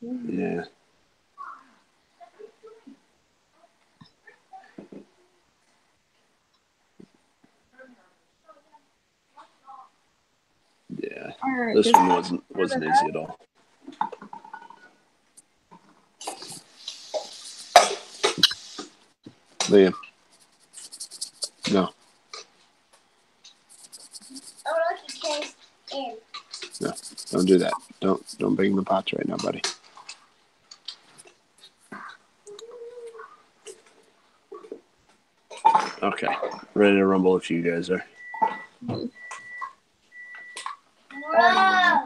Yeah. Yeah. Right, this one wasn't easy at all. Liam. No. No, don't do that. Don't bring the pots right now, buddy. Okay, ready to rumble if you guys are. We're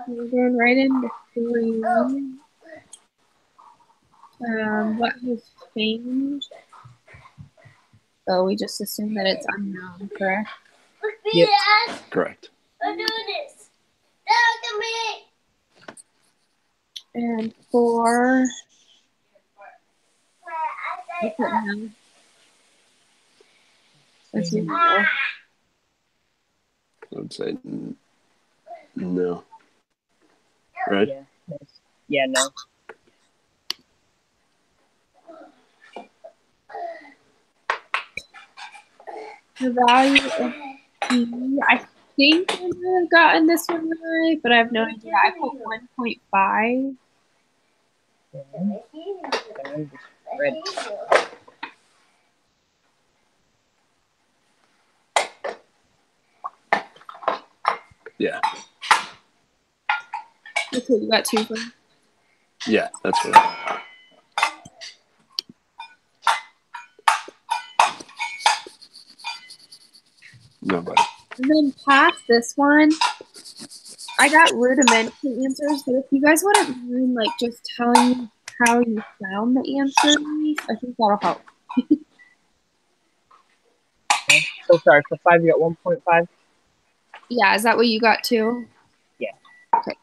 going right into 3. What has changed? So we just assume that it's unknown, correct? Yep. Correct. I'm doing this. Look at me. And 4. What's it now? Let's see. I would say no. Right? Yeah, no. The value of P, I think I might have gotten this one right, but I have no idea. I put 1.5. Yeah. That's what you got 2 from. Yeah, that's what I Nobody. And then past this one, I got rudimentary answers, but if you guys wouldn't mind, like, just telling me how you found the answers, I think that'll help. So sorry, for 5 you got 1.5? Yeah, is that what you got too? Yeah. Okay.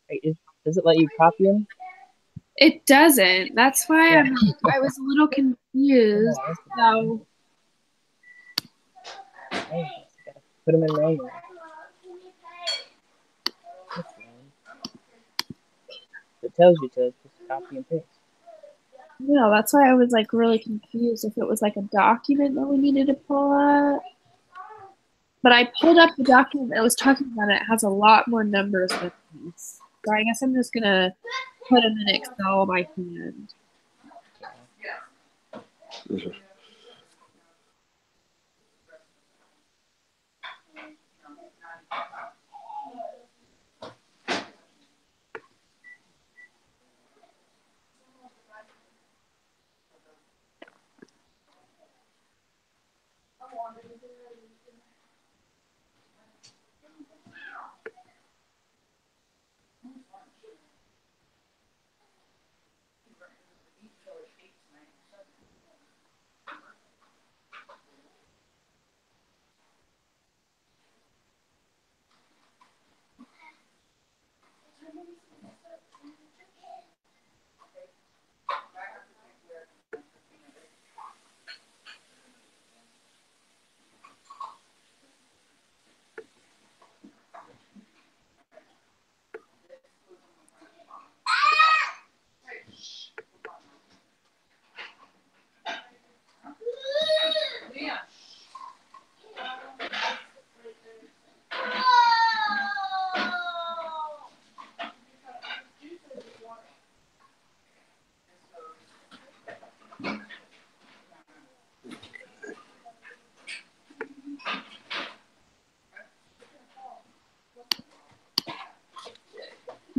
Wait, does it let you copy them? It doesn't. That's why I was a little confused. So Put them in manual. It tells you to just copy and paste. yeah, that's why I was like really confused if it was like a document that we needed to pull up. But I pulled up the document that was talking about it. It has a lot more numbers than these. So I guess I'm just gonna put them in Excel by hand.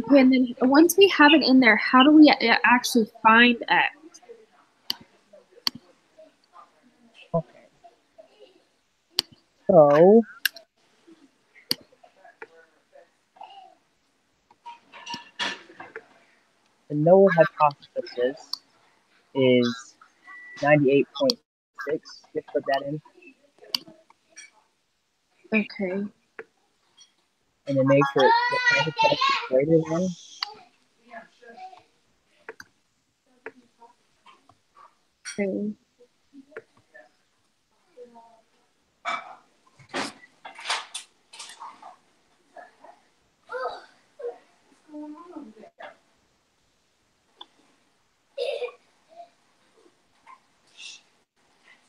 Okay, and then once we have it in there, how do we actually find X? Okay. So the null hypothesis is 98.6%. You have to put that in, Okay. and then make sure the contact test is greater than. Okay.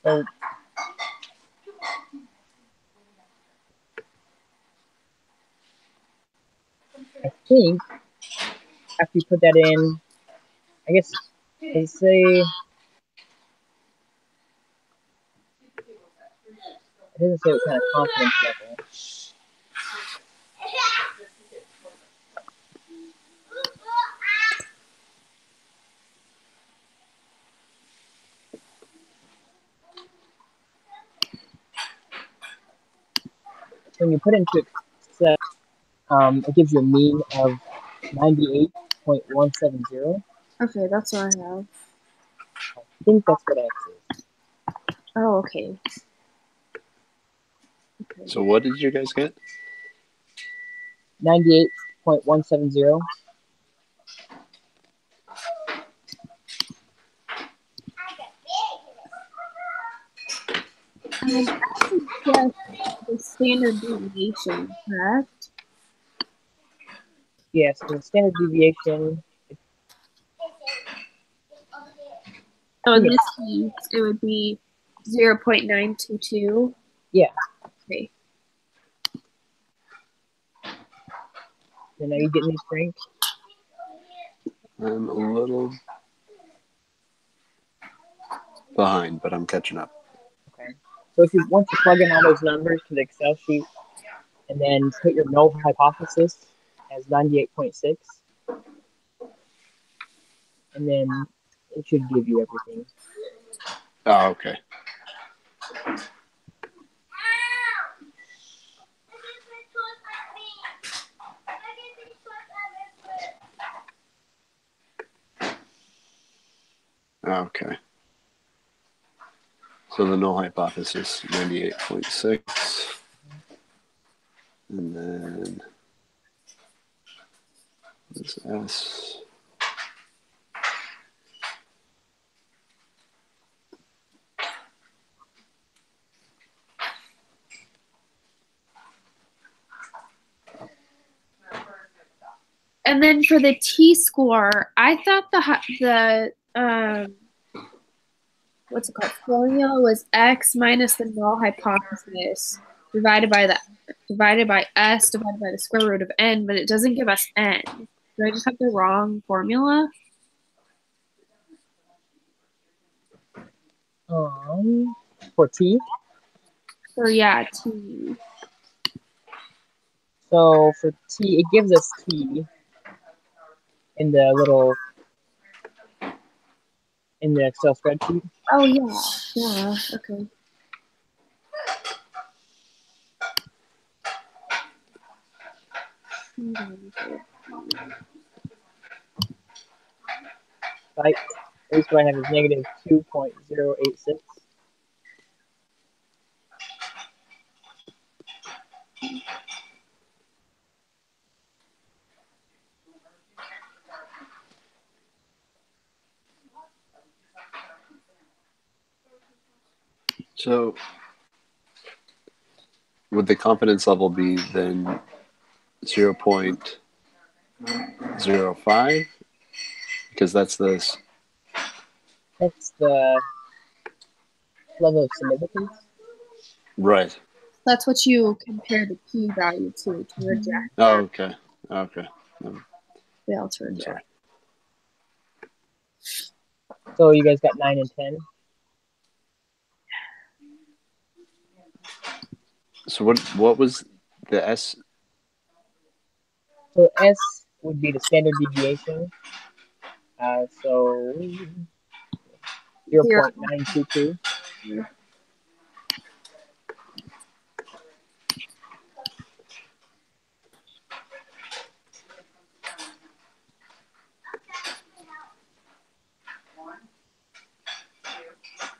So I think after you put that in, I guess let's say it doesn't say what kind of confidence level. When you put into Excel, it gives you a mean of 98.170. Okay, that's what I have. I think that's what X is. Oh, okay. So what did you guys get? 98.170. Yes, the standard deviation, correct? Yes, the standard deviation. So in Yeah. this case, it would be 0.922. Yeah. Okay. And are you getting these, Frank? I'm a little behind, but I'm catching up. Okay. So if you once you plug in all those numbers to the Excel sheet, and then put your null hypothesis as 98.6, and then it should give you everything. Oh, okay. Okay. So the null hypothesis, 98.6. And then this S. And then for the T-score, I thought the what's it called, formula was X minus the null hypothesis divided by S divided by the square root of N, but it doesn't give us N. Do I just have the wrong formula? For T. Or yeah, T. So for T, it gives us T in the little in the Excel spreadsheet. Oh yeah, okay. Right. At least what I have is negative 2.086. So would the confidence level be then 0.05? Because that's this. That's the level of significance. Right. That's what you compare the p-value to reject. Oh, okay. Okay. Fail to I'm reject. sorry. So you guys got 9 and 10. So what was the S? So S would be the standard deviation. So 0.922.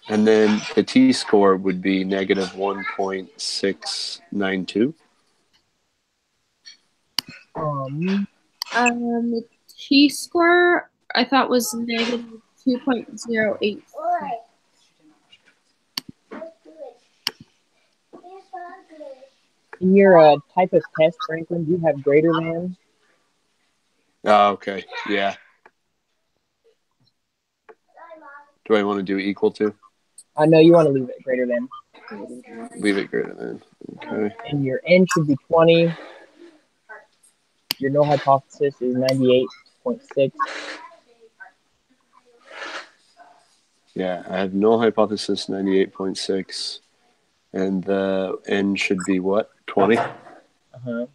And then the t-score would be negative 1.692. The t-score I thought was negative 2.08. In your type of test, Franklin, do you have greater than? Oh, okay. Yeah. Do I want to do equal to? No, you want to leave it greater than. Leave it greater than. Okay. And your N should be 20. Your null hypothesis is 98.6. Yeah, I have null hypothesis 98.6. And the N should be what? 20? Uh-huh.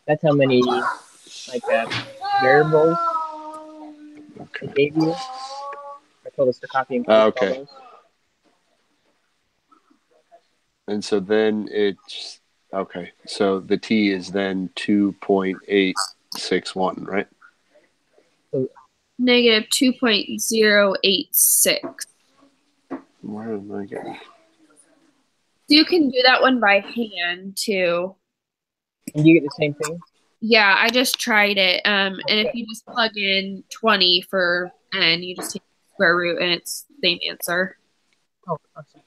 That's how many, variables Okay. it gave you. I told us to copy and paste all Okay. those. And so then it's okay. So the T is then 2.861, right? Negative 2.086. Where am I getting? You can do that one by hand too. And you get the same thing? Yeah, I just tried it. And if you just plug in 20 for n, you just take the square root and it's the same answer. Oh, awesome.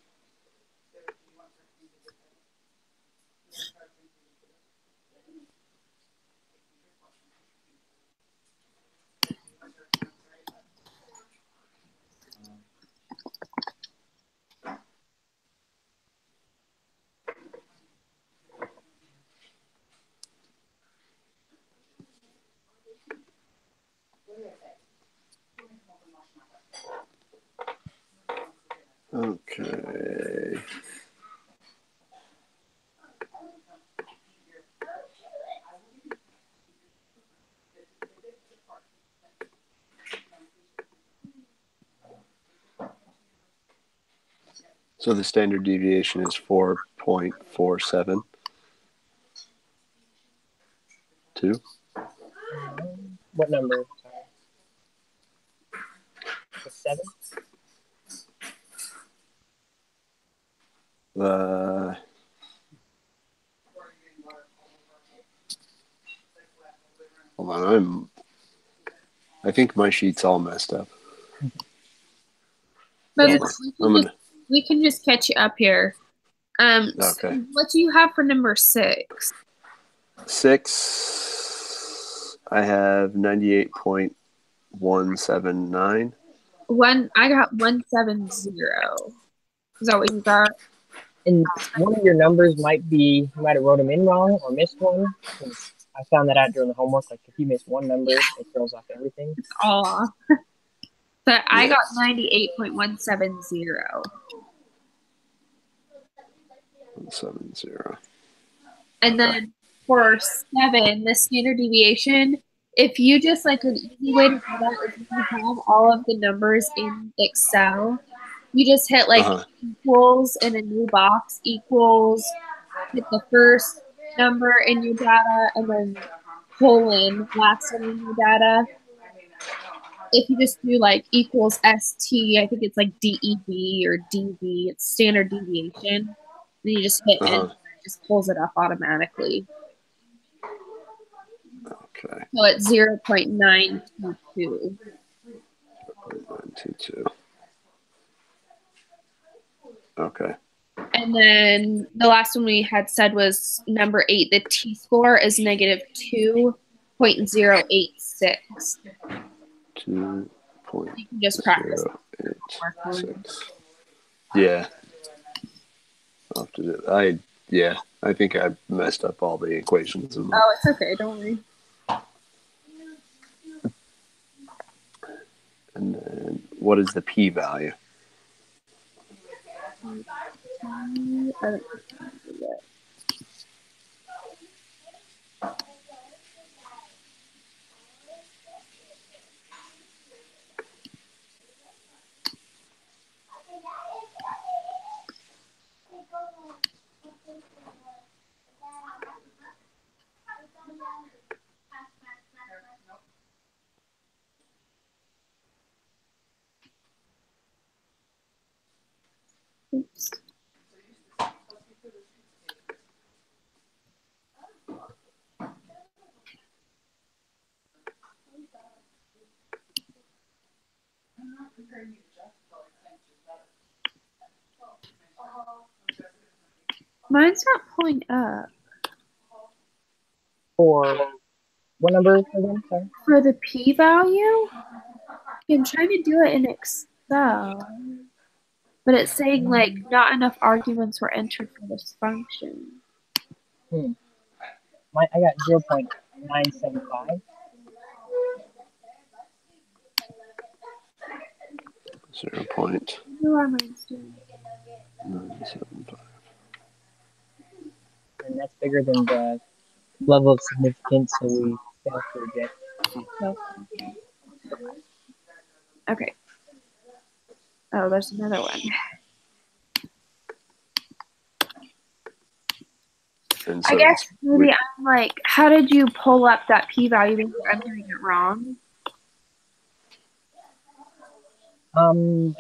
Okay. So the standard deviation is 4.47. 2. What number? Sorry. The 7? Hold on, I think my sheet's all messed up. But Yeah. we can just catch you up here. Okay. So what do you have for number 6? 6, I have 98.179. I got 170. Is that what you got? And one of your numbers might be, you might have wrote them in wrong or missed one. I found that out during the homework. Like, if you miss one number, it throws off everything. Aw. But I got 98.170. 170. And then for 7, the standard deviation, if you just like an easy way to do that is if you have all of the numbers in Excel, you just hit like equals in a new box, equals, hit the first number in your data, and then colon, last one in your data. If you just do like equals ST, I think it's like DEV or DV, it's standard deviation. Then you just hit enter, it just pulls it up automatically. Okay. So it's 0.922. 0.922. Okay. And then the last one we had said was number 8. The t-score is negative 2.086. 2.086. You can just practice. Yeah. I'll have to do it. I think I messed up all the equations. Oh, it's okay. Don't worry. And then what is the p-value? Mine's not pulling up. For what number again? Sorry. For the p-value, I'm trying to do it in Excel, but it's saying like not enough arguments were entered for this function. I got 0.975. 0.975. Who are mine's doing? And that's bigger than the level of significance, so we fail to reject. Okay. Oh, there's another one. And so I guess maybe I'm like, how did you pull up that p-value because I'm doing it wrong?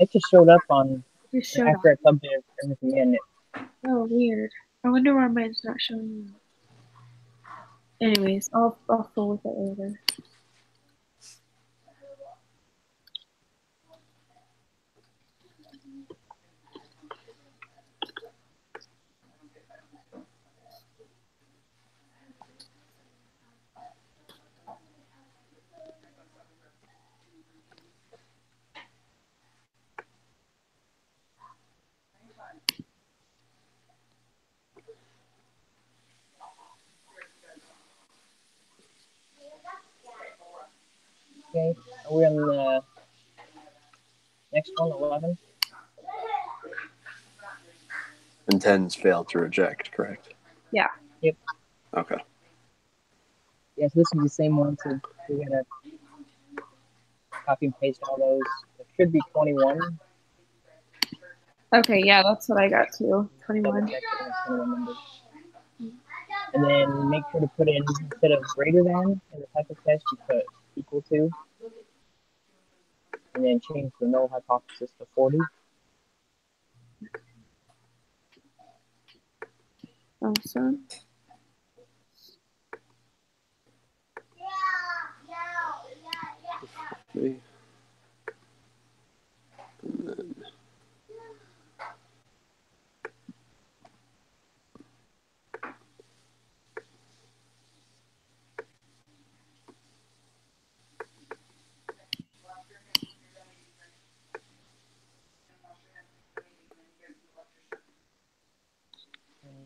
It just showed up on It showed after up. I plugged everything in. Oh, weird. I wonder why mine's not showing up. Anyways, I'll fool with it later. Okay, are we on the next one, 11? And 10's failed to reject, correct? Yeah. Yep. Okay. Yeah, so this is the same one, so we're gonna copy and paste all those. It should be 21. Okay, yeah, that's what I got too. 21. Double check that it's 21 numbers. And then make sure to put in, instead of greater than in the type of test, you put equal to. And then change the null hypothesis to 40. Awesome. Okay. And then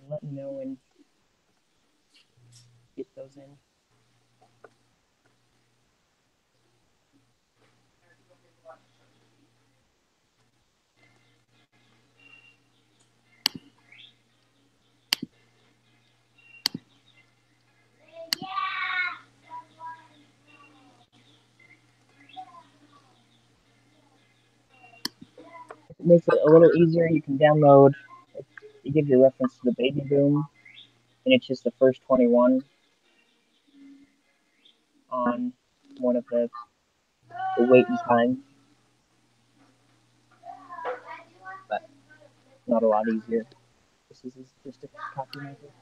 And let me know when you get those in. If it makes it a little easier, you can download, you give your reference to the Baby Boom, and it's just the first 21 on one of the weight and time. But not a lot easier. This is just a copy method.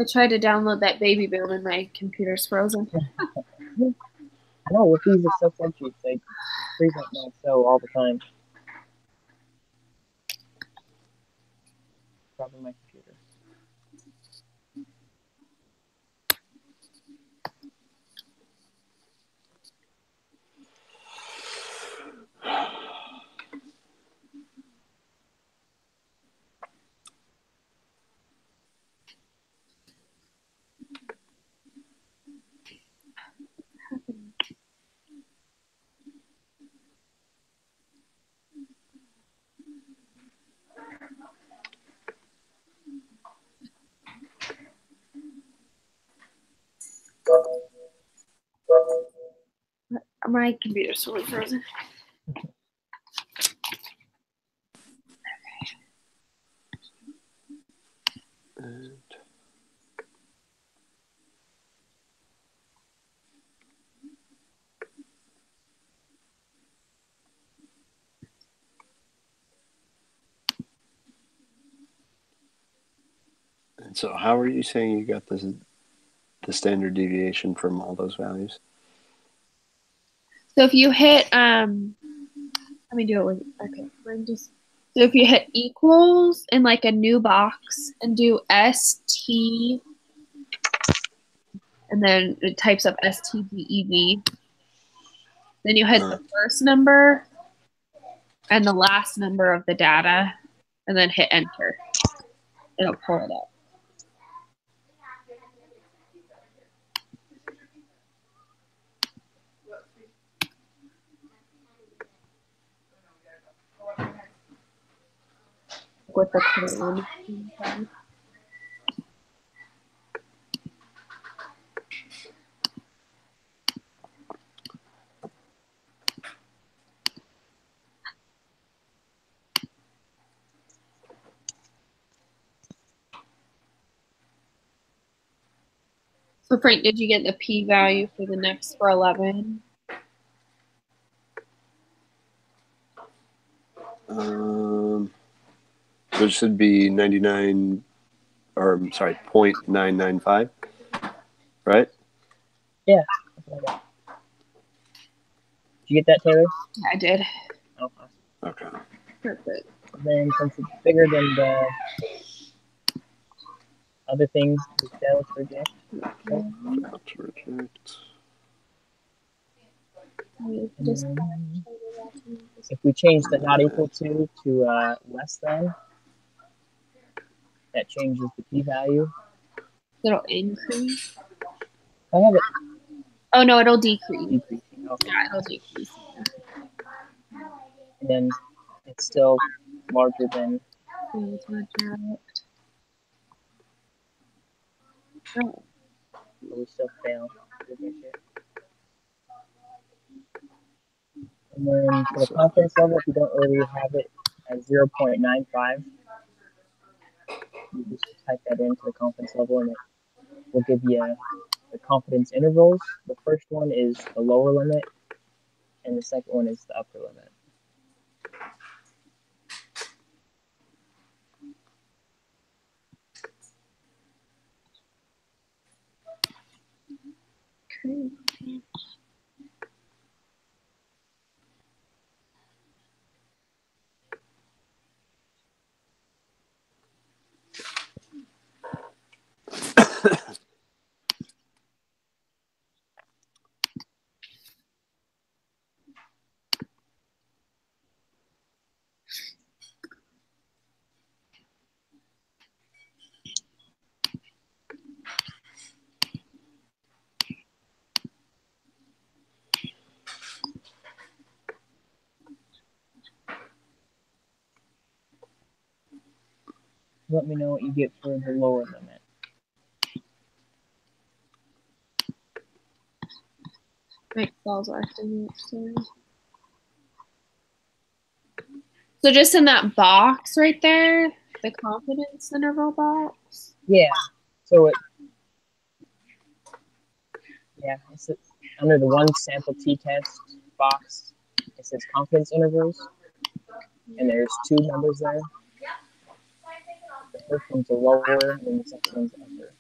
I tried to download that Baby Boom and my computer's frozen. I know, with these Excel spreadsheets, they freeze up my Excel all the time. Probably my computer. my computer's totally frozen. And so how are you saying you got the standard deviation from all those values? So if you hit, let me do it with, okay, so if you hit equals in like a new box and do ST, and then it types up STDEV, then you hit the first number and the last number of the data, and then hit enter. It'll pull it up. With the code. So Frank, did you get the p-value for the next for 11? So it should be 99, or I'm sorry, 0.995, right? Yeah. Did you get that, Taylor? Yeah, I did. Oh, Okay. Perfect. and then since it's bigger than the other things, we fail to reject. Okay. Fail to reject. If we change the not equal to less than, that changes the p-value. It'll increase. I have it Oh no, it'll decrease. decreasing. Okay. Yeah, it'll decrease. And then it's still larger than. Oh. But we still fail to reject it. And then for the confidence level, if you don't already have it at 0.95, you just type that into the confidence level and it will give you the confidence intervals. The first one is the lower limit, and the second one is the upper limit. Okay. Let me know what you get for the lower limit. Excel's acting sorry. So just in that box right there, the confidence interval box. Yeah. So it's under the one sample t-test box. It says confidence intervals, and there's two numbers there. The first one's a lower, and the second one's upper.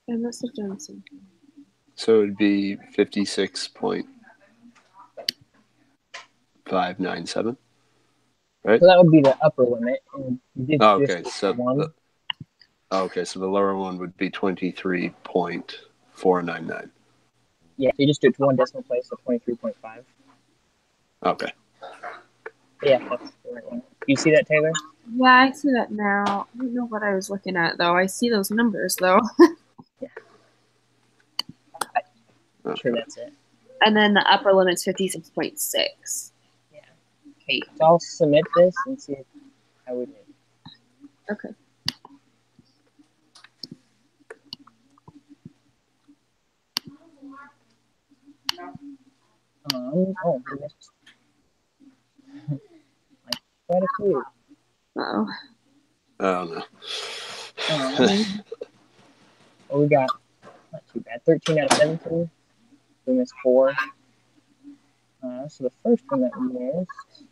I must have done something. So it would be 56.597, right? So that would be the upper limit, and you did Okay, just so one. so the lower one would be 23.499. Yeah, so you just do it to one decimal place, so 23.5. Okay. Yeah, that's the right one. You see that, Taylor? Yeah, I see that now. I don't know what I was looking at though. I see those numbers though. I'm sure that's it. And then the upper limit's 56.6. Yeah. Okay. So I'll submit this and see how we did. Okay. Oh, we missed like quite a few. Uh-oh. Oh no. Well, we got not too bad. 13 out of 17. We missed 4. So the first one that we missed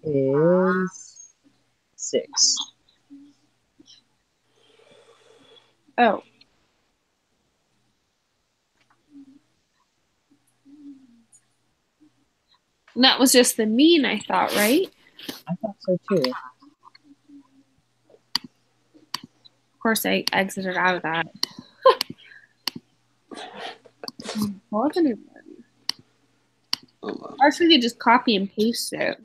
is 6. Oh. And that was just the mean, I thought, right? I thought so too. Of course, I exited out of that. Wasn't it? Or should you just copy and paste it?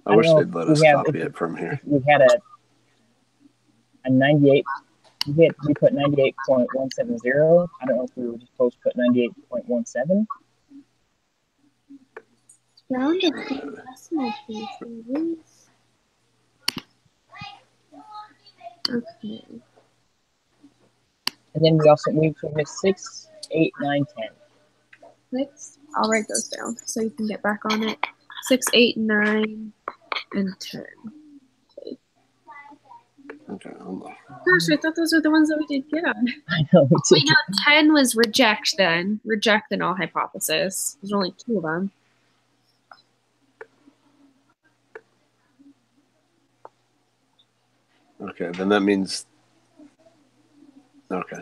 I wish they'd let us copy it from here. We had a 98. We put 98.170. I don't know if we were supposed to put 98.17. Round of decimal places. Okay. And then we missed 6, 8, 9, 10. 6. I'll write those down so you can get back on it. 6, 8, 9, and 10. Okay, hold on. Gosh, I thought those were the ones that we did good on. I know. Wait, no, 10 was reject then. Reject the null hypothesis. There's only 2 of them. Okay, then that means. Okay,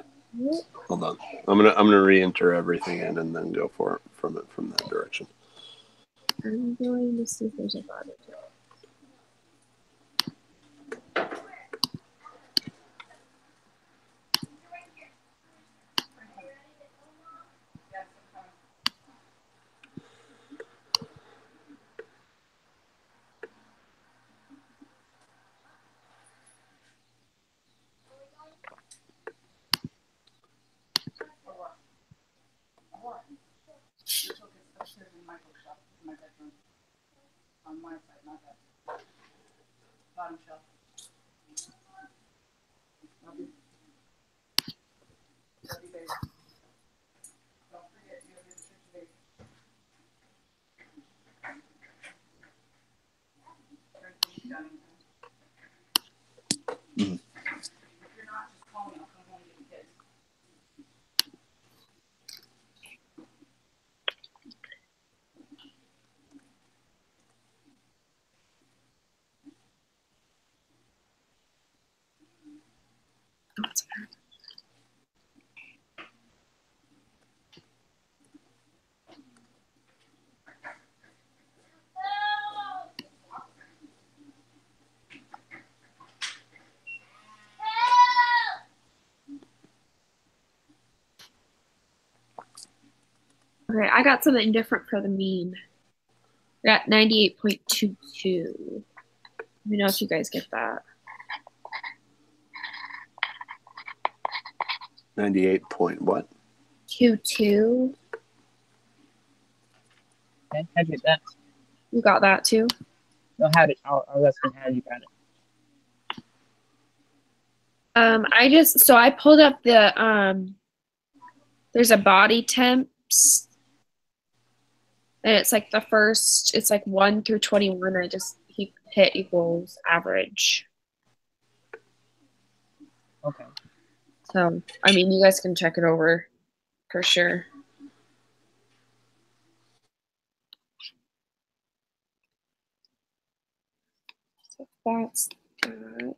hold on. I'm gonna re-enter everything in and then go for it from that direction. I'm going to see if there's a body. On my side, not that bottom shelf. Love you. Love you, babe. Don't forget you have your church today. Mm-hmm. If you're not, just call me. I'll come home and get the kids. Okay, I got something different for the mean. I got 98.22. Let me know if you guys get that. 98 point what? 22. Okay, how'd you get that? You got that too? No, how did I was asking how you got it? I pulled up the there's a body temps and it's like the first, it's like 1 through 21. I just hit equals average. Okay. So I mean you guys can check it over for sure. So that's that.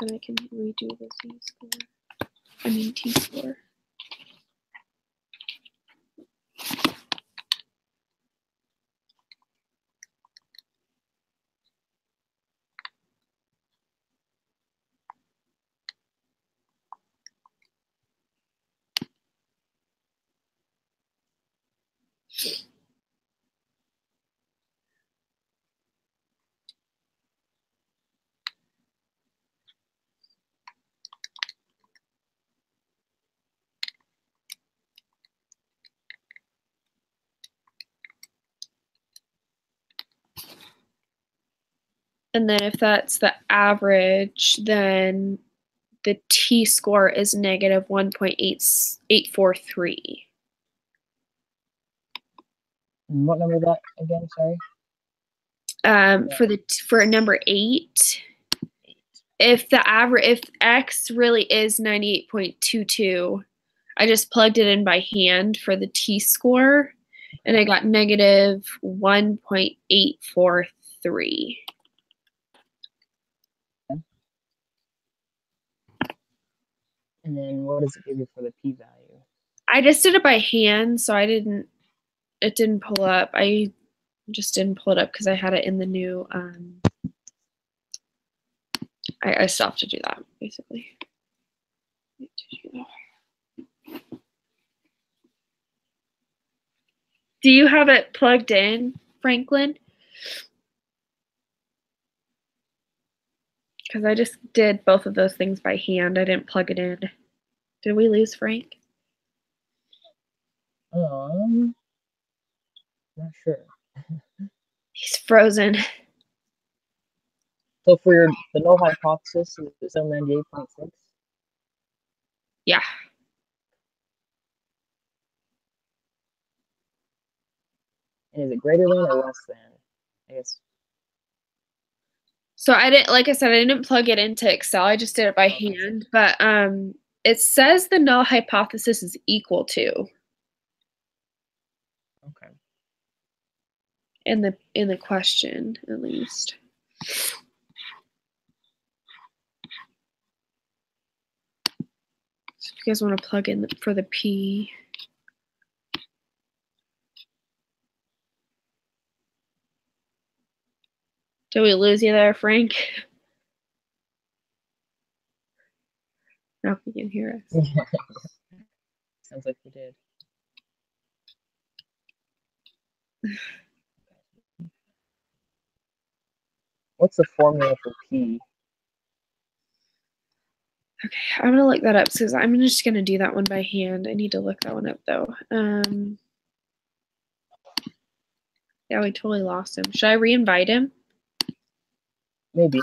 And I can redo the Z-score. I mean T-score. And then if that's the average, then the t-score is negative 1.843. And what number is that again? Sorry. For number 8, if x really is 98.22, I just plugged it in by hand for the t-score, and I got negative 1.843. And then what does it give you for the p-value? I just did it by hand, so it didn't pull up. I just didn't pull it up because I had it in the new, I still have to do that, basically. Do you have it plugged in, Franklin? Because I just did both of those things by hand. I didn't plug it in. Did we lose Frank? Not sure. He's frozen. So for the null hypothesis, is it still 98.6? Yeah. And is it greater than or less than? I guess. So I didn't, like I said, I didn't plug it into Excel. I just did it by hand. But it says the null hypothesis is equal to. Okay. In the question, at least. So if you guys want to plug in for the P. Did we lose you there, Frank? No, you can hear us. Sounds like you did. What's the formula for P? Okay, I'm gonna look that up because I'm just gonna do that one by hand. I need to look that one up though. Yeah, we totally lost him. Should I re-invite him? Maybe.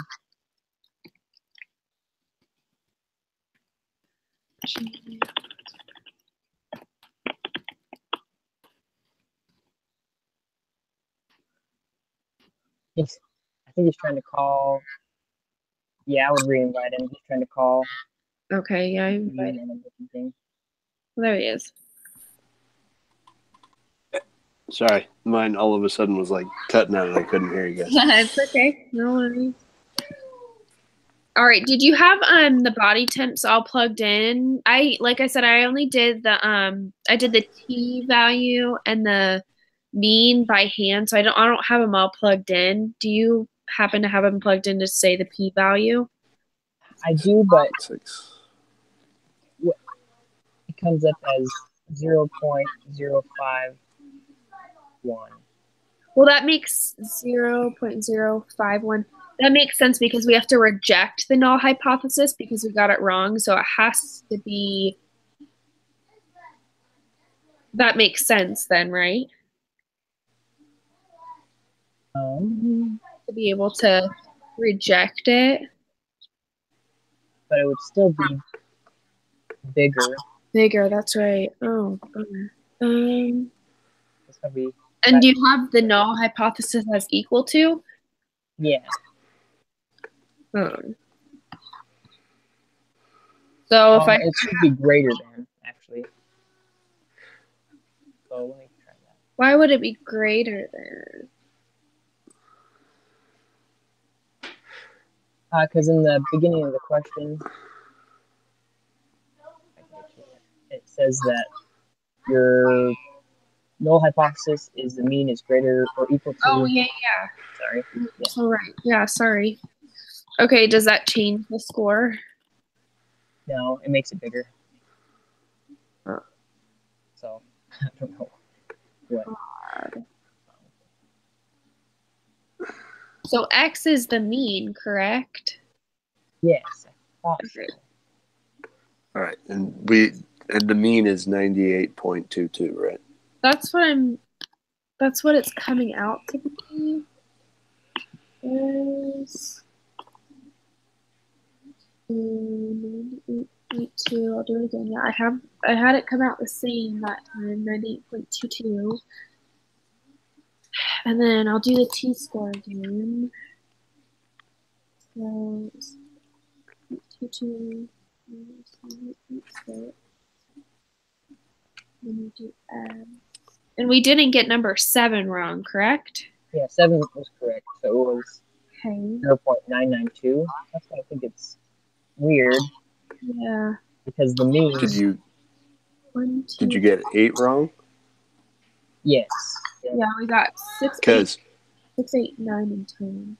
I think he's trying to call. Yeah, I would re-invite him. He's trying to call. Okay, yeah, I invited him. There he is. Sorry, mine all of a sudden was like cutting out and I couldn't hear you guys. It's okay. No worries. All right. Did you have the body temps all plugged in? Like I said, I only did the I did the t value and the mean by hand, so I don't have them all plugged in. Do you happen to have them plugged in to say the p value? I do, but 6. it comes up as 0.051. Well, that makes 0.051. That makes sense because we have to reject the null hypothesis because we got it wrong. So it has to be. That makes sense then, right? To be able to reject it. But it would still be bigger. Bigger, that's right. Oh, bummer. It's gonna be. And do you have the null hypothesis as equal to? Yeah. So if it should be greater than, actually. So let me try that. Why would it be greater than? Because in the beginning of the question, it says that your null hypothesis is the mean is greater or equal to. Oh, yeah. Sorry. Yeah. All right. Yeah, sorry. Okay, does that change the score? No, it makes it bigger. Oh. So, I don't know what. So x is the mean, correct? Yes. Okay. All right, and the mean is 98.22, right? That's what it's coming out to be. is 98.2. I'll do it again. Yeah, I had it come out the same that time, 98.22. And then I'll do the t-score again. So 22 then we do and we didn't get number 7 wrong, correct? Yeah, 7 was correct. So it was Okay. 0.992. That's why I think it's weird. Yeah. Because the mean. Did you 1, 2, get 8 wrong? Yes. Yeah, we got 6, 'Cause 8, 9, and 10.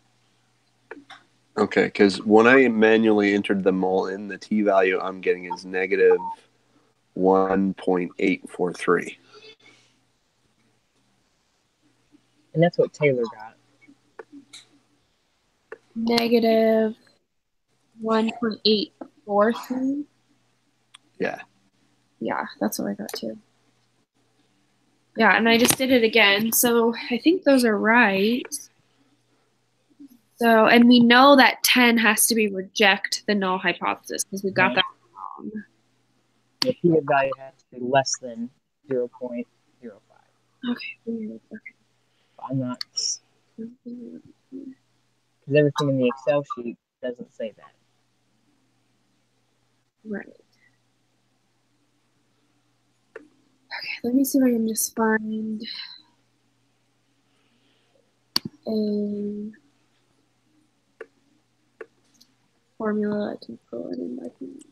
okay, because when I manually entered them all in, the t-value I'm getting is negative 1.843. And that's what Taylor got. Negative 1.843. Yeah. Yeah, that's what I got too. Yeah, and I just did it again. So I think those are right. So, and we know that 10 has to be reject the null hypothesis because we got that wrong. The p-value has to be less than 0.05. Okay, weird. Okay. I'm not. Because everything in the Excel sheet doesn't say that. Right. Okay, let me see if I can just find a formula I can pull it in my hand.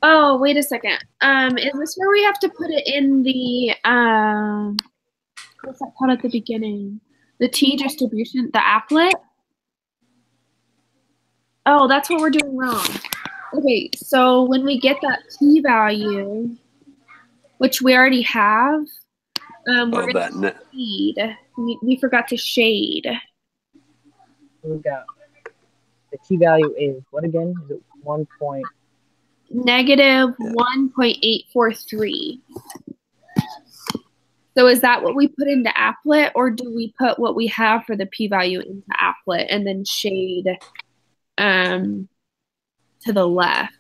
Oh, wait a second. Is this where we have to put it in the what's that called at the beginning? The T distribution, the applet? Oh, that's what we're doing wrong. Okay, so when we get that T value, which we already have, we're going to shade. We forgot to shade. We've got the t-value is what again? Is it 1 point? Negative 1.843. So is that what we put into applet, or do we put what we have for the p-value into applet and then shade to the left?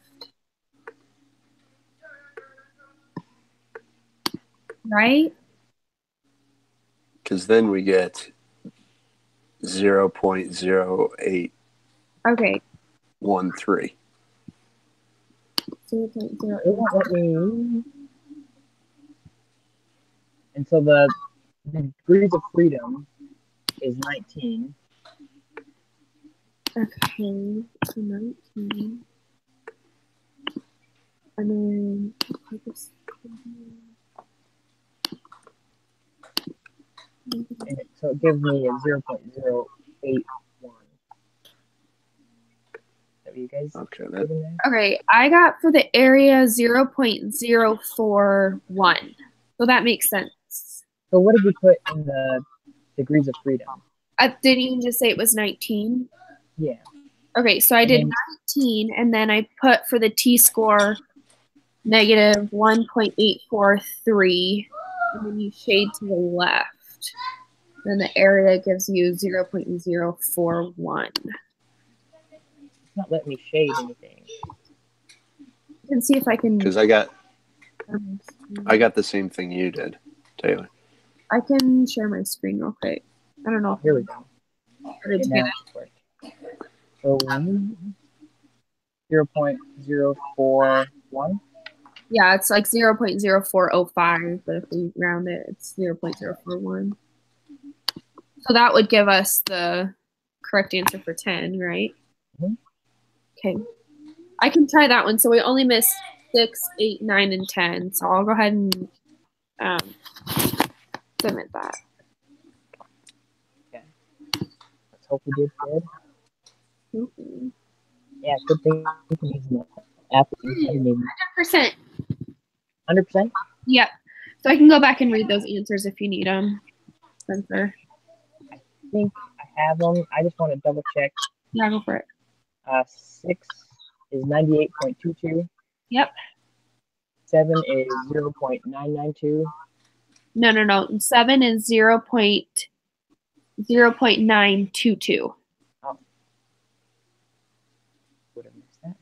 Right? Because then we get 0.0813. Okay. 0.08. 0.08. And so the degrees of freedom is 19. Okay, so 19. And then And so it gives me a 0.081. That you guys Okay, okay, I got for the area 0.041. So that makes sense. So what did you put in the degrees of freedom? Didn't you just say it was 19? Yeah. Okay, so I did 19, and then I put for the t-score negative 1.843, and then you shade to the left. Then the area gives you 0.041. It's not letting me shade anything. You can see if I can. Because I got the same thing you did, Taylor. I can share my screen real quick. I don't know. Here we go. It's now it's working. So 0.041. Yeah, it's like 0.0405, but if we round it, it's 0.041. So that would give us the correct answer for 10, right? Mm-hmm. Okay. I can try that one. So we only missed 6, 8, 9, and 10. So I'll go ahead and submit that. Okay. Let's hope we did good. Okay. Yeah, good thing you can use the app. I didn't even 100%. 100%. Yep. So I can go back and read those answers if you need them, Spencer. I think I have them. I just want to double check. Yeah, go for it. 6 is 98.22. Yep. 7 is 0.992. No. 7 is 0.922. Oh. Would have missed that.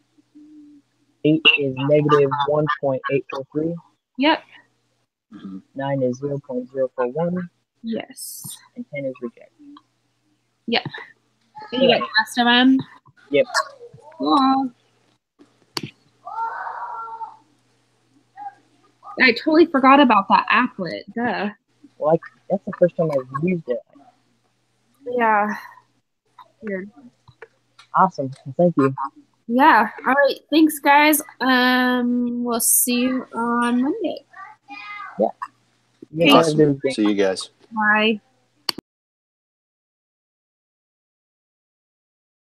8 is negative 1.843. Yep. 9 is 0.041. Yes. And 10 is reject. Yep. And you got the rest of them? Yep. Cool. I totally forgot about that applet. Duh. Well, that's the first time I've used it. Yeah. Weird. Awesome. Thank you. Yeah. All right. Thanks, guys. We'll see you on Monday. Yeah. Okay. Awesome. See you guys. Bye.